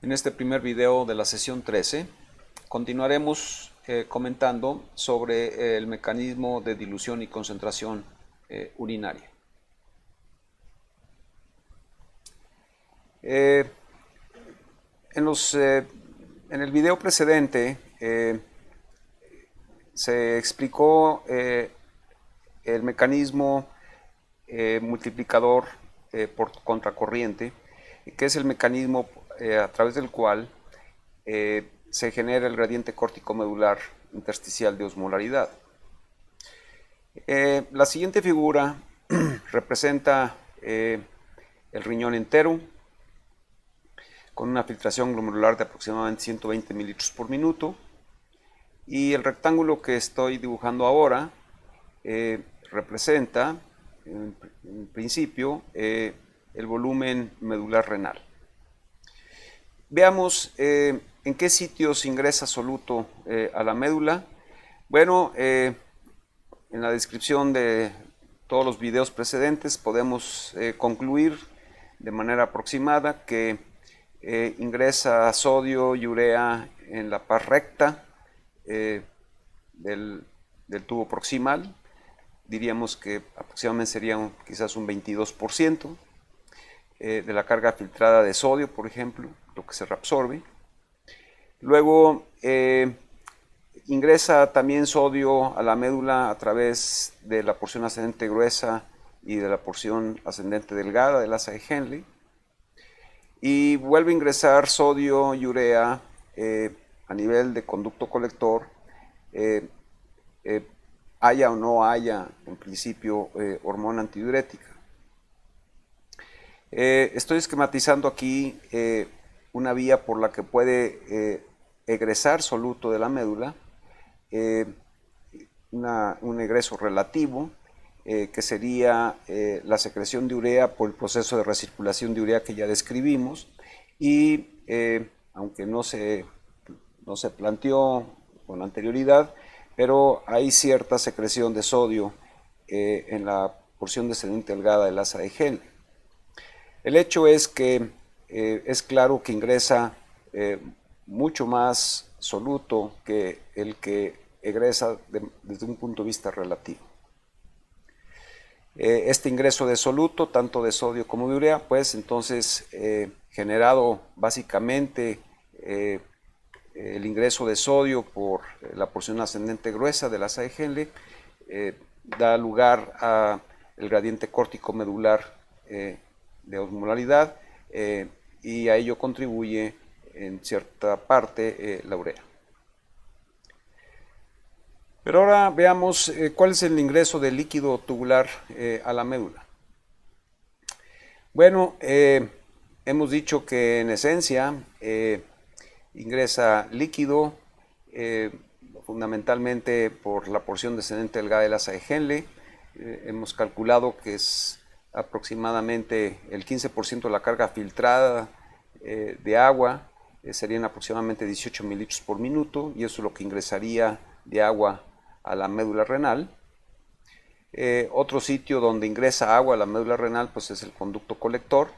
En este primer video de la sesión 13 continuaremos comentando sobre el mecanismo de dilución y concentración urinaria. En el video precedente se explicó el mecanismo multiplicador por contracorriente, que es el mecanismo a través del cual se genera el gradiente córtico-medular intersticial de osmolaridad. La siguiente figura representa el riñón entero con una filtración glomerular de aproximadamente 120 mililitros por minuto, y el rectángulo que estoy dibujando ahora representa en principio el volumen medular renal. Veamos en qué sitios ingresa soluto a la médula. Bueno, en la descripción de todos los videos precedentes podemos concluir de manera aproximada que ingresa sodio y urea en la par recta del tubo proximal. Diríamos que aproximadamente sería quizás un 22% de la carga filtrada de sodio, por ejemplo, lo que se reabsorbe. Luego ingresa también sodio a la médula a través de la porción ascendente gruesa y de la porción ascendente delgada del asa de Henle, y vuelve a ingresar sodio y urea a nivel de conducto colector, haya o no haya en principio hormona antidiurética. Estoy esquematizando aquí una vía por la que puede egresar soluto de la médula, un egreso relativo, que sería la secreción de urea por el proceso de recirculación de urea que ya describimos, y aunque no se planteó con anterioridad, pero hay cierta secreción de sodio en la porción descendente delgada del asa de Henle. El hecho es que es claro que ingresa mucho más soluto que el que egresa desde un punto de vista relativo. Este ingreso de soluto, tanto de sodio como de urea, pues entonces generado básicamente el ingreso de sodio por la porción ascendente gruesa del asa de Henle, da lugar a el gradiente córtico medular de osmolaridad, y a ello contribuye en cierta parte la urea. Pero ahora veamos cuál es el ingreso del líquido tubular a la médula. Bueno, hemos dicho que en esencia ingresa líquido fundamentalmente por la porción descendente delgada del asa de Henle. Hemos calculado que es aproximadamente el 15% de la carga filtrada de agua, serían aproximadamente 18 mililitros por minuto, y eso es lo que ingresaría de agua a la médula renal. Otro sitio donde ingresa agua a la médula renal pues es el conducto colector.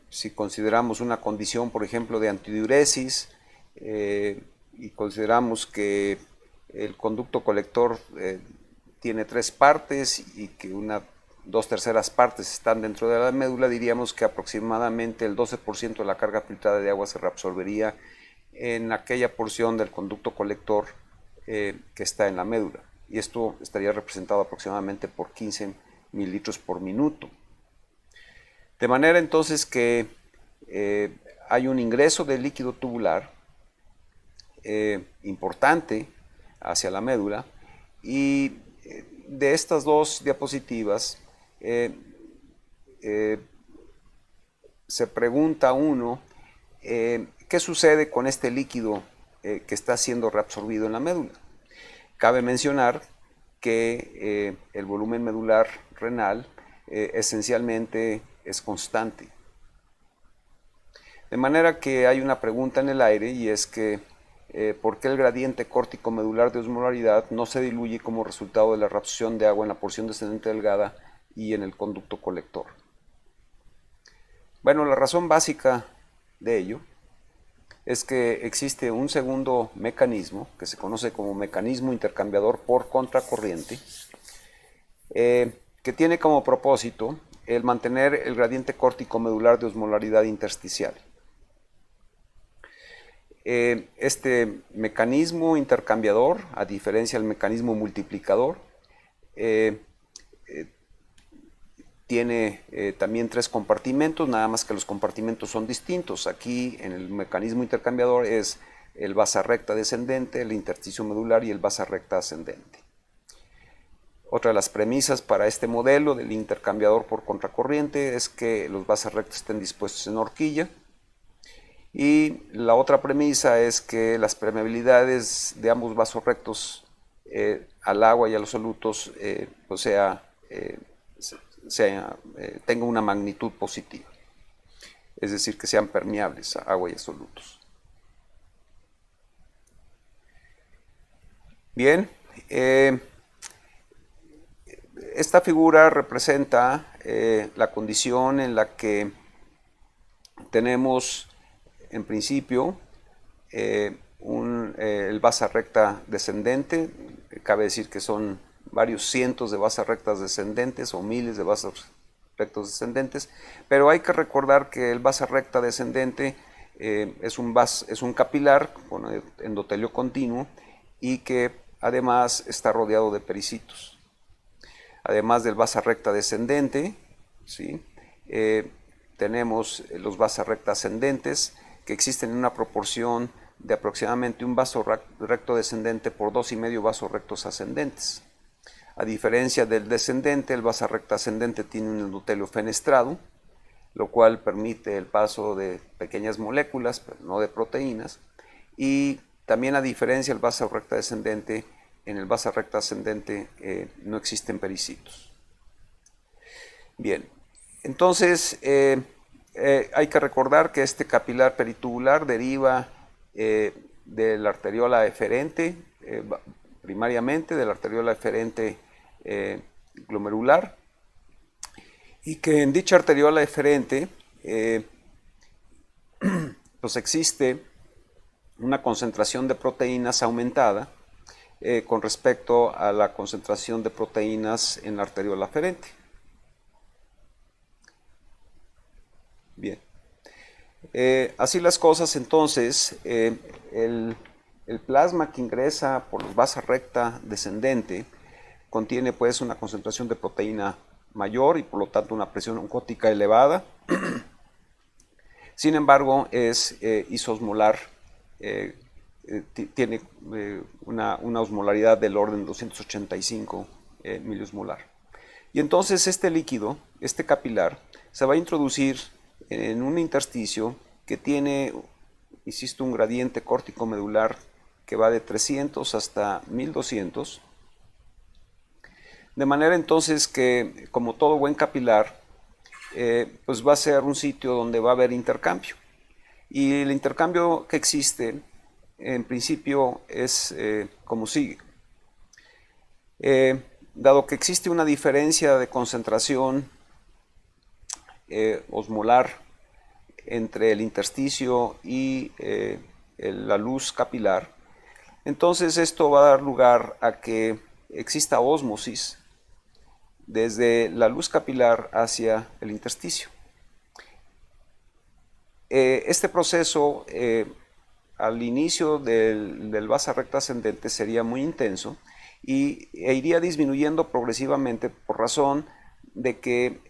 Si consideramos una condición, por ejemplo, de antidiuresis, y consideramos que el conducto colector tiene 3 partes y que 2/3 partes están dentro de la médula, diríamos que aproximadamente el 12% de la carga filtrada de agua se reabsorbería en aquella porción del conducto colector que está en la médula, y esto estaría representado aproximadamente por 15 mililitros por minuto. De manera entonces que hay un ingreso de líquido tubular importante hacia la médula, y de estas dos diapositivas se pregunta uno qué sucede con este líquido que está siendo reabsorbido en la médula. Cabe mencionar que el volumen medular renal esencialmente es constante. De manera que hay una pregunta en el aire, y es que ¿por qué el gradiente córtico medular de osmolaridad no se diluye como resultado de la reabsorción de agua en la porción descendente delgada y en el conducto colector? Bueno, la razón básica de ello es que existe un segundo mecanismo que se conoce como mecanismo intercambiador por contracorriente, que tiene como propósito el mantener el gradiente córtico medular de osmolaridad intersticial. Este mecanismo intercambiador, a diferencia del mecanismo multiplicador, tiene también 3 compartimentos, nada más que los compartimentos son distintos. Aquí en el mecanismo intercambiador es el basa recta descendente, el intersticio medular y el basa recta ascendente. Otra de las premisas para este modelo del intercambiador por contracorriente es que los basas rectas estén dispuestos en horquilla. Y la otra premisa es que las permeabilidades de ambos vasos rectos al agua y a los solutos tenga una magnitud positiva, es decir, que sean permeables a agua y a solutos. Bien, esta figura representa la condición en la que tenemos en principio el basa recta descendente. Cabe decir que son varios cientos de basas rectas descendentes o miles de basas rectos descendentes, pero hay que recordar que el basa recta descendente es un capilar con endotelio continuo y que además está rodeado de pericitos. Además del basa recta descendente, ¿sí? Tenemos los basas recta ascendentes, que existen en una proporción de aproximadamente un vaso recto descendente por 2,5 vasos rectos ascendentes. A diferencia del descendente, el basa recta ascendente tiene un endotelio fenestrado, lo cual permite el paso de pequeñas moléculas, pero no de proteínas, y también a diferencia del basa recta descendente, en el basa recta ascendente no existen pericitos. Bien, entonces hay que recordar que este capilar peritubular deriva de la arteriola eferente, primariamente de la arteriola eferente glomerular, y que en dicha arteriola eferente pues existe una concentración de proteínas aumentada con respecto a la concentración de proteínas en la arteriola aferente. Bien. Así las cosas, entonces, el plasma que ingresa por los basa recta descendente contiene pues una concentración de proteína mayor y por lo tanto una presión oncótica elevada. Sin embargo, es isosmolar, tiene una osmolaridad del orden de 285 miliosmolar. Y entonces este líquido, este capilar, se va a introducir en un intersticio que tiene, insisto, un gradiente córtico medular que va de 300 hasta 1200, de manera entonces que, como todo buen capilar, pues va a ser un sitio donde va a haber intercambio. Y el intercambio que existe, en principio, es como sigue. Dado que existe una diferencia de concentración osmolar entre el intersticio y la luz capilar, entonces esto va a dar lugar a que exista ósmosis desde la luz capilar hacia el intersticio. Este proceso al inicio del basa recta ascendente sería muy intenso e iría disminuyendo progresivamente por razón de que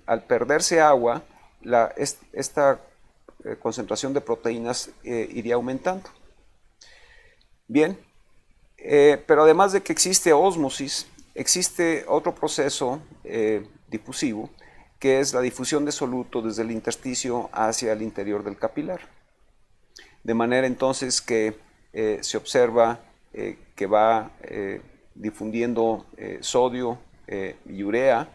al perderse agua, esta concentración de proteínas iría aumentando. Bien, pero además de que existe ósmosis, existe otro proceso difusivo, que es la difusión de soluto desde el intersticio hacia el interior del capilar. De manera entonces que se observa que va difundiendo sodio y urea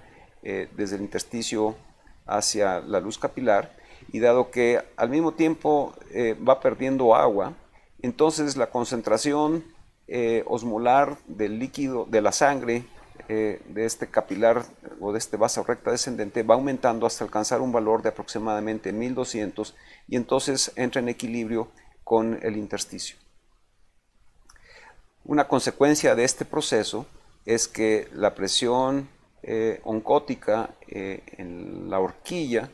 desde el intersticio hacia la luz capilar, y dado que al mismo tiempo va perdiendo agua, entonces la concentración osmolar del líquido de la sangre de este capilar o de este vaso recta descendente va aumentando hasta alcanzar un valor de aproximadamente 1200 y entonces entra en equilibrio con el intersticio. Una consecuencia de este proceso es que la presión oncótica en la horquilla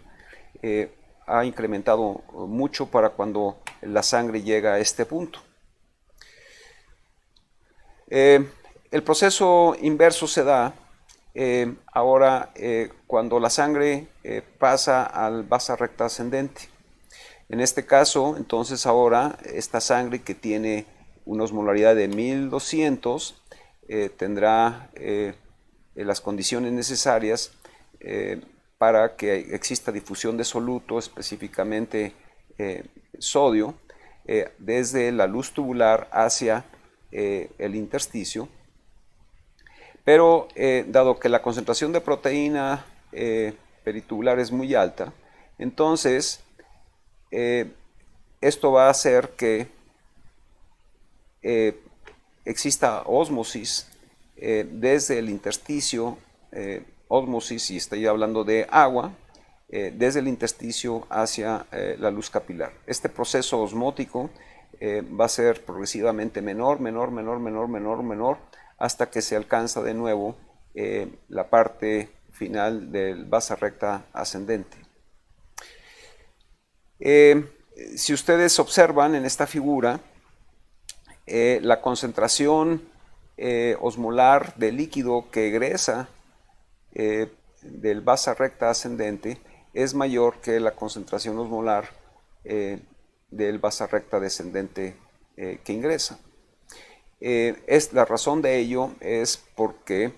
ha incrementado mucho para cuando la sangre llega a este punto. El proceso inverso se da ahora cuando la sangre pasa al vasa recta ascendente. En este caso, entonces ahora esta sangre que tiene una osmolaridad de 1200 tendrá las condiciones necesarias para que exista difusión de soluto, específicamente sodio, desde la luz tubular hacia el intersticio. Pero dado que la concentración de proteína peritubular es muy alta, entonces esto va a hacer que exista ósmosis desde el intersticio, ósmosis, y estoy hablando de agua, desde el intersticio hacia la luz capilar. Este proceso osmótico va a ser progresivamente menor, hasta que se alcanza de nuevo la parte final del vasa recta ascendente. Si ustedes observan en esta figura, la concentración osmolar de líquido que egresa del vasa recta ascendente es mayor que la concentración osmolar del vasa recta descendente que ingresa. La razón de ello es porque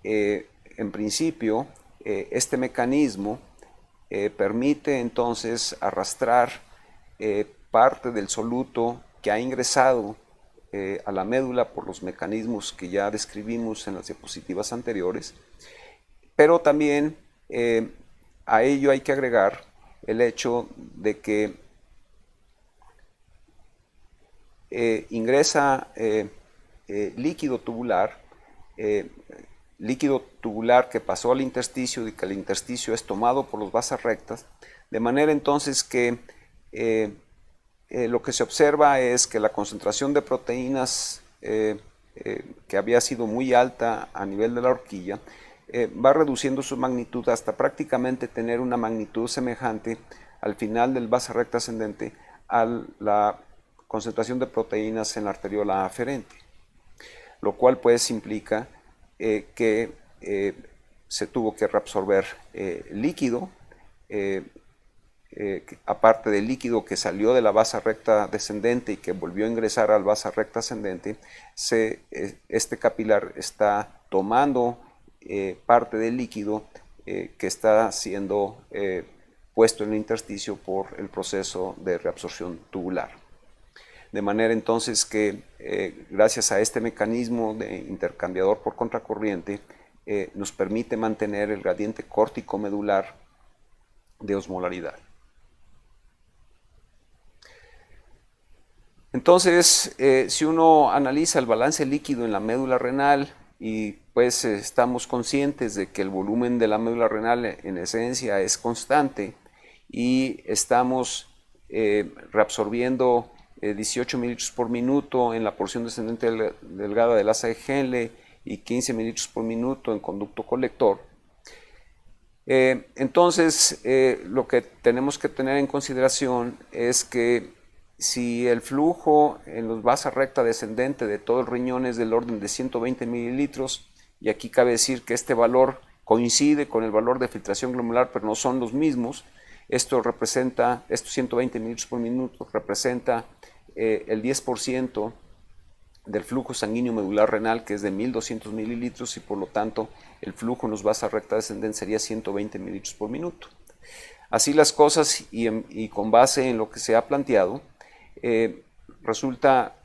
en principio este mecanismo permite entonces arrastrar parte del soluto que ha ingresado a la médula por los mecanismos que ya describimos en las diapositivas anteriores, pero también a ello hay que agregar el hecho de que ingresa líquido tubular que pasó al intersticio y que el intersticio es tomado por los vasas rectas, de manera entonces que lo que se observa es que la concentración de proteínas que había sido muy alta a nivel de la horquilla va reduciendo su magnitud hasta prácticamente tener una magnitud semejante al final del vasa recta ascendente a la concentración de proteínas en la arteriola aferente, lo cual pues implica que se tuvo que reabsorber líquido, aparte del líquido que salió de la vasa recta descendente y que volvió a ingresar al vasa recta ascendente. Este capilar está tomando parte del líquido que está siendo puesto en el intersticio por el proceso de reabsorción tubular. De manera entonces que gracias a este mecanismo de intercambiador por contracorriente nos permite mantener el gradiente córtico medular de osmolaridad. Entonces, si uno analiza el balance líquido en la médula renal y pues estamos conscientes de que el volumen de la médula renal en esencia es constante y estamos reabsorbiendo 18 mililitros por minuto en la porción descendente delgada del asa de Henle y 15 mililitros por minuto en conducto colector. Entonces, lo que tenemos que tener en consideración es que si el flujo en los vasas recta descendente de todo el riñón es del orden de 120 mililitros, y aquí cabe decir que este valor coincide con el valor de filtración glomerular, pero no son los mismos. Estos 120 mililitros por minuto representa el 10% del flujo sanguíneo medular renal, que es de 1200 mililitros, y por lo tanto el flujo en los vasas recta descendente sería 120 mililitros por minuto. Así las cosas, y con base en lo que se ha planteado, resulta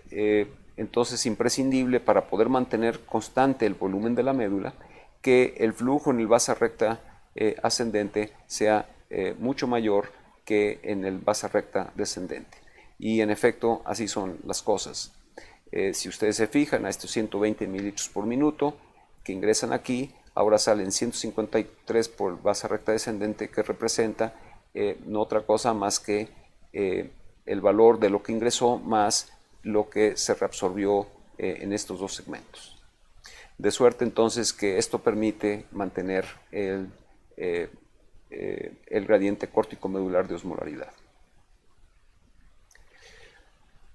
entonces imprescindible para poder mantener constante el volumen de la médula que el flujo en el vasa recta ascendente sea mucho mayor que en el vasa recta descendente. Y en efecto así son las cosas. Si ustedes se fijan a estos 120 mililitros por minuto, que ingresan aquí, ahora salen 153 por base recta descendente, que representa no otra cosa más que el valor de lo que ingresó más lo que se reabsorbió en estos dos segmentos. De suerte entonces que esto permite mantener el gradiente córtico-medular de osmolaridad.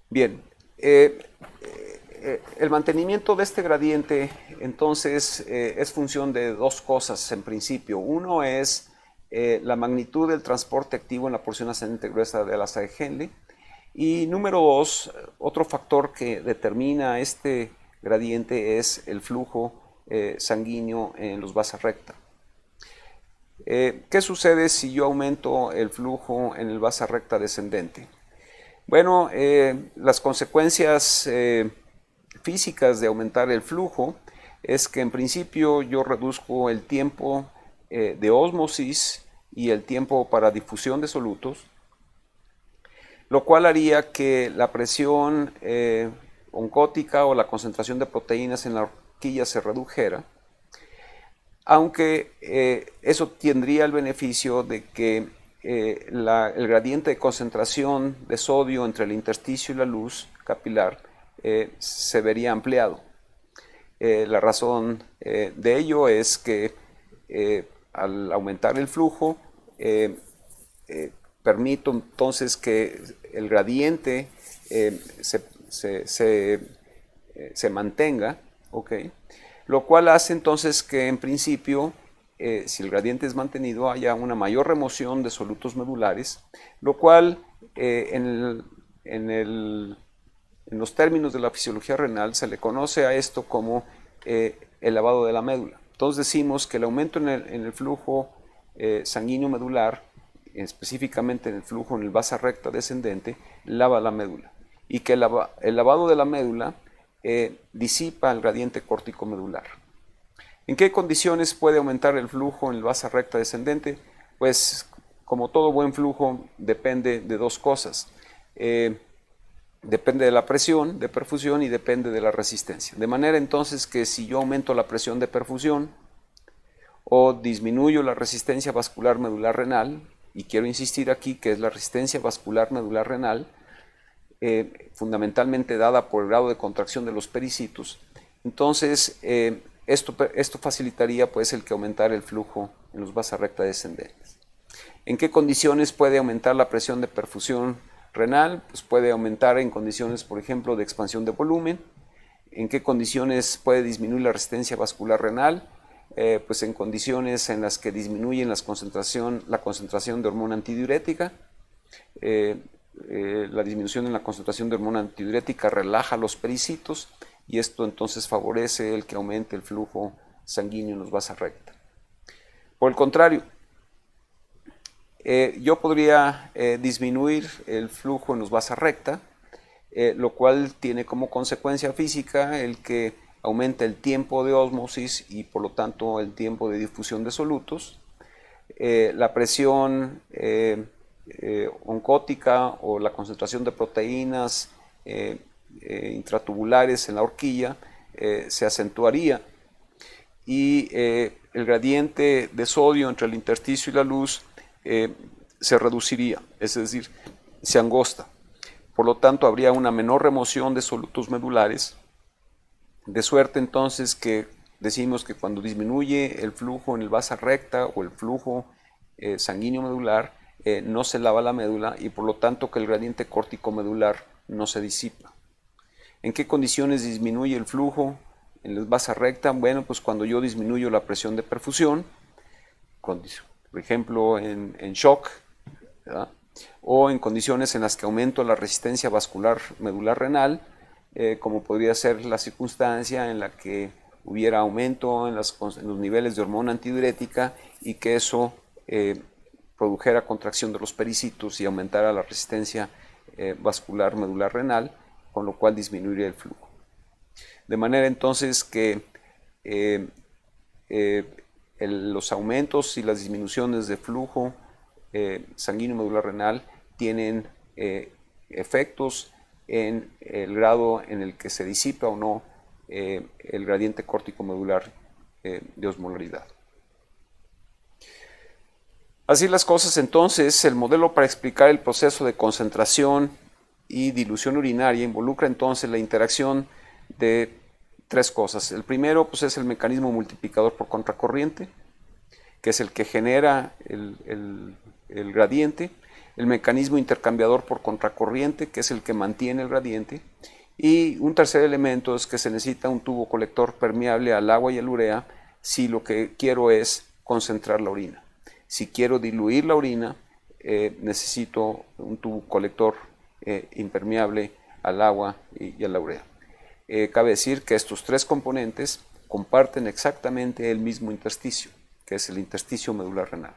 Bien, el mantenimiento de este gradiente entonces es función de dos cosas en principio. Uno es la magnitud del transporte activo en la porción ascendente gruesa de la asa de Henle, y número dos, otro factor que determina este gradiente es el flujo sanguíneo en los vasa recta. ¿Qué sucede si yo aumento el flujo en el vasa recta descendente? Bueno, las consecuencias físicas de aumentar el flujo es que en principio yo reduzco el tiempo de ósmosis y el tiempo para difusión de solutos, lo cual haría que la presión oncótica o la concentración de proteínas en la horquilla se redujera, aunque eso tendría el beneficio de que el gradiente de concentración de sodio entre el intersticio y la luz capilar se vería ampliado. La razón de ello es que al aumentar el flujo permito entonces que el gradiente se mantenga, ¿okay? Lo cual hace entonces que en principio, si el gradiente es mantenido, haya una mayor remoción de solutos medulares, lo cual en los términos de la fisiología renal se le conoce a esto como el lavado de la médula. Entonces decimos que el aumento en el flujo sanguíneo medular, específicamente en el flujo en el vasa recta descendente, lava la médula, y que el lavado de la médula disipa el gradiente córtico medular. ¿En qué condiciones puede aumentar el flujo en el vasa recta descendente? Pues como todo buen flujo depende de dos cosas. Depende de la presión de perfusión y depende de la resistencia. De manera entonces que si yo aumento la presión de perfusión o disminuyo la resistencia vascular medular renal, y quiero insistir aquí que es la resistencia vascular medular renal, fundamentalmente dada por el grado de contracción de los pericitos, entonces esto facilitaría pues el que aumentara el flujo en los vasa recta descendentes. ¿En qué condiciones puede aumentar la presión de perfusión renal? Pues puede aumentar en condiciones, por ejemplo, de expansión de volumen. ¿En qué condiciones puede disminuir la resistencia vascular renal? Pues en condiciones en las que disminuyen la concentración de hormona antidiurética. La disminución en la concentración de hormona antidiurética relaja los pericitos, y esto entonces favorece el que aumente el flujo sanguíneo en los vasa recta. Por el contrario, yo podría disminuir el flujo en los vasa recta, lo cual tiene como consecuencia física el que aumenta el tiempo de ósmosis y por lo tanto el tiempo de difusión de solutos. La presión oncótica o la concentración de proteínas intratubulares en la horquilla se acentuaría, y el gradiente de sodio entre el intersticio y la luz se reduciría, es decir, se angosta. Por lo tanto, habría una menor remoción de solutos medulares, de suerte entonces que decimos que cuando disminuye el flujo en el vasa recta o el flujo sanguíneo medular, no se lava la médula, y por lo tanto que el gradiente córtico medular no se disipa. ¿En qué condiciones disminuye el flujo en el vasa recta? Bueno, pues cuando yo disminuyo la presión de perfusión, por ejemplo en shock, ¿verdad? O en condiciones en las que aumento la resistencia vascular medular renal, como podría ser la circunstancia en la que hubiera aumento en los niveles de hormona antidiurética y que eso produjera contracción de los pericitos y aumentara la resistencia vascular medular renal, con lo cual disminuiría el flujo. De manera entonces que los aumentos y las disminuciones de flujo sanguíneo medular renal tienen efectos en el grado en el que se disipa o no el gradiente córtico medular de osmolaridad. Así las cosas, entonces, el modelo para explicar el proceso de concentración y dilución urinaria involucra entonces la interacción de tres cosas. El primero, pues, es el mecanismo multiplicador por contracorriente, que es el que genera el gradiente, el mecanismo intercambiador por contracorriente, que es el que mantiene el gradiente, y un tercer elemento es que se necesita un tubo colector permeable al agua y al urea si lo que quiero es concentrar la orina. Si quiero diluir la orina, necesito un tubo colector impermeable al agua y a la urea. Cabe decir que estos tres componentes comparten exactamente el mismo intersticio, que es el intersticio medular renal.